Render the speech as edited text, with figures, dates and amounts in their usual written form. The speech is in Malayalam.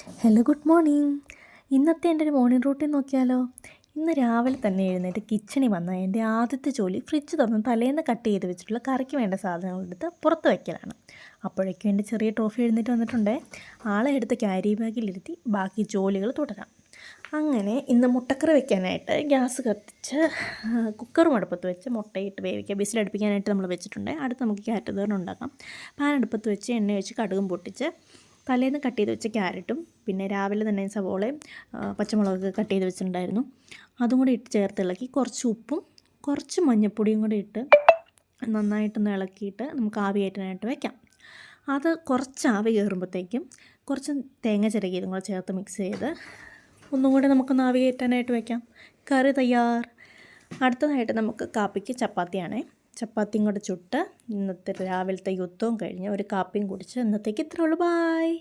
Hello, good morning. ഇന്നത്തെ എൻ്റെ ഒരു മോർണിംഗ് റൂട്ടീൻ നോക്കിയാലോ. ഇന്ന് രാവിലെ തന്നെ എഴുന്നേറ്റ് കിച്ചണിൽ വന്ന എൻ്റെ ആദ്യത്തെ ജോലി ഫ്രിഡ്ജ് തുറന്ന് തലേന്ന് കട്ട് ചെയ്ത് വെച്ചിട്ടുള്ള കറിക്ക് വേണ്ട സാധനങ്ങളെടുത്ത് പുറത്ത് വയ്ക്കലാണ്. അപ്പോഴേക്കും എൻ്റെ ചെറിയ ട്രോഫി എഴുന്നേറ്റ് വന്നിട്ടുണ്ട്. ആളെ എടുത്ത് ക്യാരി ബാഗിലിരുത്തി ബാക്കി ജോലികൾ തുടരാം. അങ്ങനെ ഇന്ന് മുട്ടക്കറി വെക്കാനായിട്ട് ഗ്യാസ് കത്തിച്ച് കുക്കറും അടുപ്പത്ത് വെച്ച് മുട്ടയിട്ട് വേവിക്കുക. ബിസിലടുപ്പിക്കാനായിട്ട് നമ്മൾ വെച്ചിട്ടുണ്ട്. അടുത്ത് നമുക്ക് ക്യാരറ്റ് തോരൻ ഉണ്ടാക്കാം. പാൻ അടുപ്പത്ത് വെച്ച് എണ്ണ ഒഴിച്ച് കടുകും പൊട്ടിച്ച് തലേന്ന് കട്ട് ചെയ്ത് വെച്ച ക്യാരറ്റും പിന്നെ രാവിലെ തന്നെ സവോളയും പച്ചമുളകൊക്കെ കട്ട് ചെയ്ത് വെച്ചിട്ടുണ്ടായിരുന്നു, അതും കൂടി ഇട്ട് ചേർത്ത് ഇളക്കി കുറച്ച് ഉപ്പും കുറച്ച് മഞ്ഞൾപ്പൊടിയും കൂടി ഇട്ട് നന്നായിട്ടൊന്ന് ഇളക്കിയിട്ട് നമുക്ക് ആവി കയറ്റാനായിട്ട് വയ്ക്കാം. അത് കുറച്ച് ആവി കയറുമ്പോഴത്തേക്കും കുറച്ച് തേങ്ങ ചിരകിയതും കൂടെ ചേർത്ത് മിക്സ് ചെയ്ത് ഒന്നും കൂടെ നമുക്കൊന്ന് ആവി കയറ്റാനായിട്ട് വയ്ക്കാം. കറി തയ്യാർ. അടുത്തതായിട്ട് നമുക്ക് കാപ്പിക്ക് ചപ്പാത്തിയാണേ. ചപ്പാത്തിയും കൂടെ ചുട്ട് ഇന്നത്തെ രാവിലത്തെ യുദ്ധവും കഴിഞ്ഞ് ഒരു കാപ്പിയും കുടിച്ച് ഇന്നത്തേക്ക് ഇത്രേ ഉള്ളൂ. ബായ്.